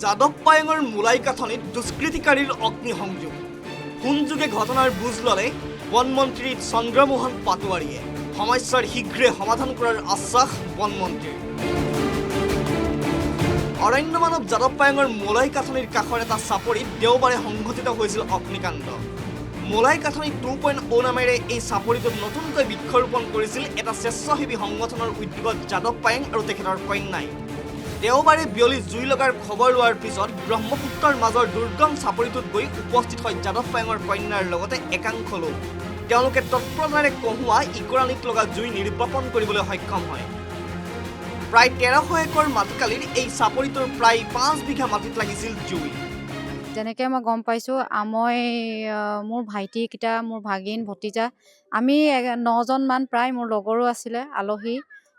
যাদৱ পায়েঙৰ মূলাইকাথনিত দুষ্কৃতিকাৰীৰ অগ্নিসংযোগ কোনযোগে ঘটনাৰ বুজ ল'লে বনমন্ত্ৰী চন্দ্ৰমোহন পাটোৱাৰীয়ে সমস্যাৰ শীঘ্ৰে সমাধান কৰাৰ আশ্বাস বনমন্ত্ৰীৰ অৰণ্য মানৱ যাদৱ পায়েঙৰ মূলাইকাথনিৰ কাষৰ এটা চাপৰিত দেওবাৰে সংঘটিত হৈছিল অগ্নিকাণ্ড মূলাইকাথনি 2.0 নামেৰে এই চাপৰিটোত নতুনকৈ বৃক্ষৰোপণ কৰিছিল এটা স্বেচ্ছাসেৱী সংগঠনৰ উদ্যোগত যাদৱ পায়েং আৰু তেখেতৰ কন্যাই দেওবাৰে বিয়লি জুই লগাৰ খবৰ লোৱাৰ পিছত ব্ৰহ্মপুত্ৰৰ মাজৰ দুৰ্গম চাপৰিটোত গৈ উপস্থিত হয় যাদৱ পায়েঙৰ কন্যাৰ লগতে একাংশ লোক তেওঁলোকে তৎপৰতাৰে কহুৱা ইকৰাণীত লগা জুই নিৰ্বাপন কৰিবলৈ সক্ষম হয় প্ৰায় 1300 একৰ মাটিকালিৰ এই চাপৰিটোৰ প্ৰায় 5 বিঘা মাটিত লাগিছিল জুই যেনেকৈ মই গম পাইছোঁ মই মোৰ ভাইটিকেইটা মোৰ ভাগিন ভতিজা আমি 9জনমান প্ৰায় মোৰ লগৰো আছিলে আলহী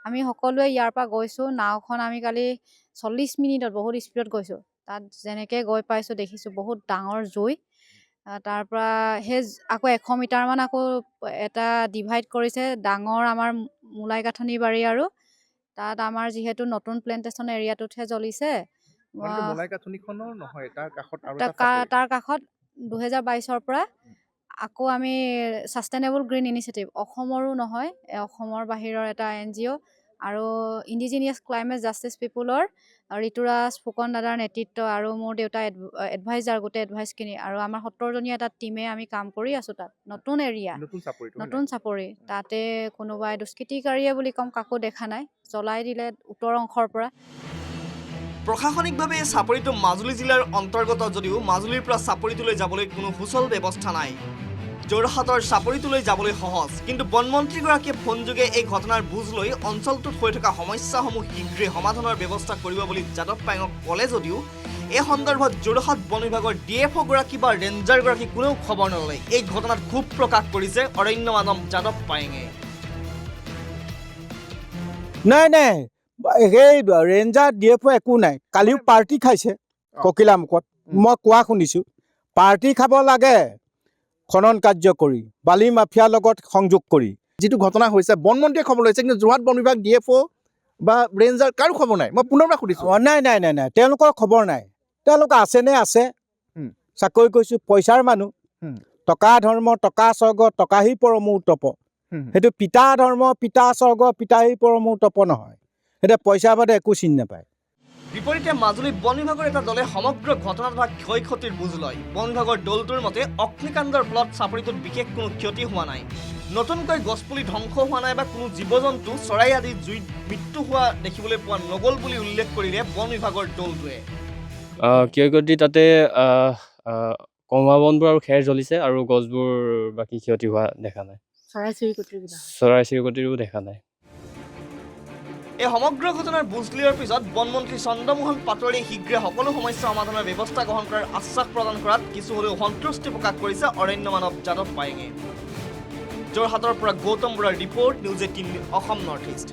আমি সকলোৱে ইয়াৰ পৰা গৈছোঁ নাওখন আমি কালি 40 মিনিটত বহুত স্পীডত গৈছোঁ তাত যেনেকৈ গৈ পাইছোঁ দেখিছোঁ বহুত ডাঙৰ জুই তাৰ পৰা সেই আকৌ 100 মিটাৰমান আকৌ এটা ডিভাইড কৰিছে ডাঙৰ আমাৰ মূলাইকাথনি বাৰী আৰু তাত আমাৰ যিহেতু নতুন প্লেণ্টেশ্যন এৰিয়াটোতহে জ্বলিছে মূলাইকাথনিখনৰ নহয় তাৰ কাষত 2022ৰ পৰা আকৌ আমি ছাষ্টেইনেবল গ্ৰীণ ইনিচিয়েটিভ অসমৰো নহয় অসমৰ বাহিৰৰ এটা NGO আৰু ইণ্ডিজিনিয়াছ ক্লাইমেট জাষ্টিছ পিপুলৰ ঋতুৰাজ ফুকন দাদাৰ নেতৃত্ব আৰু মোৰ দেউতা এডভাইজাৰ গোটেই এডভাইচখিনি আৰু আমাৰ 70জনীয়া এটা টীমে আমি কাম কৰি আছোঁ তাত নতুন এৰিয়া নতুন চাপৰি তাতে কোনোবাই দুষ্কৃতিকাৰীয়ে বুলি ক'ম কাকো দেখা নাই জ্বলাই দিলে উত্তৰ অংশৰ পৰা প্ৰশাসনিকভাৱে এই চাপৰিটো মাজুলী জিলাৰ অন্তৰ্গত যদিও মাজুলীৰ পৰা চাপৰিটোলৈ যাবলৈ কোনো সুচল ব্যৱস্থা নাই যোৰহাটৰ চাপৰিটোলৈ যাবলৈ সহজ কিন্তু বনমন্ত্ৰীগৰাকীয়ে ফোনযোগে এই ঘটনাৰ বুজ লৈ অঞ্চলটোত হৈ থকা সমস্যাসমূহ শীঘ্ৰে সমাধানৰ ব্যৱস্থা কৰিব বুলি যাদৱ পায়েঙক ক'লে যদিও এই সন্দৰ্ভত যোৰহাট বন বিভাগৰ DFO গৰাকী বা ৰেঞ্জাৰগৰাকী কোনেও খবৰ নললে এই ঘটনাত ক্ষোভ প্ৰকাশ কৰিছে অৰণ্য মানৱ যাদৱ পায়েঙে নাই সেই ৰেঞ্জাৰ DFO একো নাই কালিও পাৰ্টি খাইছে ককিলামুখত মই কোৱা শুনিছোঁ পাৰ্টি খাব লাগে খনন কাৰ্য কৰি বালি মাফিয়াৰ লগত সংযোগ কৰি যিটো ঘটনা হৈছে বনমন্ত্ৰীয়ে খবৰ লৈছে কিন্তু যোৰহাট বন বিভাগ DFO বা ৰেঞ্জাৰ কাৰো খবৰ নাই মই পুনৰ সুধিছোঁ নাই তেওঁলোকৰ খবৰ নাই তেওঁলোক আছেনে আছে চাকৰি কৰিছোঁ পইচাৰ মানুহ টকা ধৰ্ম টকা স্বৰ্গ টকাহি পৰমো তপ সেইটো পিতা ধৰ্ম পিতা স্বৰ্গ পিতাহি পৰমো তপ নহয় সেইটো পইচা বাদে একো চিনি নাপায় বিপৰীতে মাজুলী বন বিভাগৰ এটা দলে সমগ্ৰ ঘটনা তথা ক্ষয় ক্ষতিৰ বুজ লয় বন বিভাগৰ দলটোৰ মতে অগ্নিকাণ্ডৰ ফলত চাপৰিটোত বিশেষ কোনো ক্ষতি হোৱা নাই নতুনকৈ গছপুলি ধ্বংস হোৱা নাই বা কোনো জীৱ জন্তু চৰাই আদি জুইত মৃত্যু হোৱা দেখিবলৈ পোৱা নগ'ল বুলি উল্লেখ কৰিলে বন বিভাগৰ দলটোৱে ক্ষয় ক্ষতি তাতে কমা বনবোৰ আৰু খেৰ জ্বলিছে আৰু গছবোৰ বাকী ক্ষতি হোৱা দেখা নাই চৰাই চিৰিকটিৰো দেখা নাই এই সমগ্ৰ ঘটনাৰ বুজ লোৱাৰ পিছত বনমন্ত্ৰী চন্দ্ৰমোহন পাটোৱাৰীয়ে শীঘ্ৰে সকলো সমস্যা সমাধানৰ ব্যৱস্থা গ্ৰহণ কৰাৰ আশ্বাস প্ৰদান কৰাত কিছু হ'লেও সন্তুষ্টি প্ৰকাশ কৰিছে অৰণ্য মানৱ যাদৱ পায়েঙে যোৰহাটৰ পৰা গৌতম বৰাৰ report news 18 Assam north east